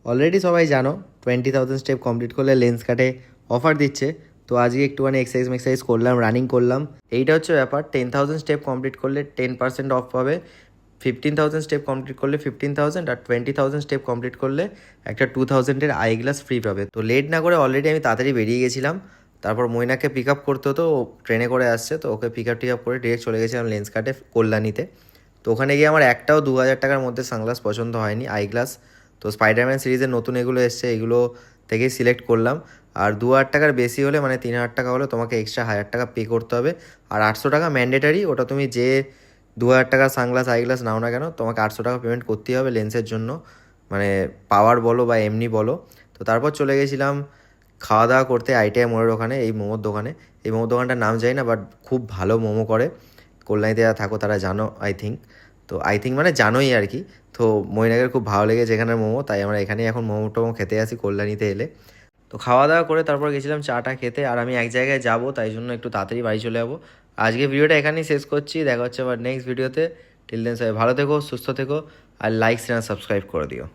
Already সবাই জানো 20,000 step complete করলে লেন্স কাটে অফার দিচ্ছে। তো আজকে একটুখানি এক্সারসাইজ করলাম, রানিং করলাম। এইটা হচ্ছে ব্যাপার, 10,000 স্টেপ কমপ্লিট করলে 10% অফ পাবে, 15,000 স্টেপ কমপ্লিট করলে 15,000, আর 20,000 স্টেপ কমপ্লিট করলে একটা 2,000-এর আই গ্লাস ফ্রি পাবে। তো লেট না করে অলরেডি আমি তাড়াতাড়ি বেরিয়ে গেছিলাম। তারপর মৈনাকে পিক আপ করতে হতো, ও ট্রেনে করে আসছে, তো ওকে পিক আপ করে ডিরেক্ট চলে গেছিলাম লেন্স কাটে কল্যাণীতে। তো ওখানে গিয়ে আমার একটাও 2,000 টাকার মধ্যে সানগ্লাস পছন্দ হয়নি, আই গ্লাস। তো স্পাইডারম্যান সিরিজের নতুন এগুলো এসছে, এগুলো থেকেই সিলেক্ট করলাম। আর 2,000 টাকার বেশি হলে মানে 3,000 টাকা হলে তোমাকে এক্সট্রা 1,000 টাকা পে করতে হবে। আর 800 টাকা ম্যান্ডেটারি, ওটা তুমি যে 2,000 টাকার সানগ্লাস আই গ্লাস নাও না কেন, তোমাকে 800 টাকা পেমেন্ট করতেই হবে লেন্সের জন্য, মানে পাওয়ার বলো বা এমনি বলো। তো তারপর চলে গেছিলাম খাওয়া দাওয়া করতে আইটিআই মোড়ের ওখানে, এই মোমোর দোকানে। এই মোমোর দোকানটার নাম জানি না, বাট খুব ভালো মোমো করে। কল্যাণীতে যারা থাকো তারা জানো আই থিঙ্ক মানে জানোই আর কি। তো মৈনাকের খুব ভালো লেগেছে এখানের মোমো, তাই আমরা এখানেই এখন মোমো টোমো খেতে আসি কল্যাণীতে এলে। তো খাওয়া দাওয়া করে তারপর গেছিলাম চাটা খেতে। আর আমি এক জায়গায় যাবো, তাই জন্য একটু তাড়াতাড়ি বাড়ি চলে যাবো। আজকে ভিডিওটা এখানেই শেষ করছি, দেখা হচ্ছে আবার নেক্সট ভিডিওতে। টিল দেন সবাই ভালো থেকো, সুস্থ থেকো, আর লাইক শেয়ার সাবস্ক্রাইব করে দিও।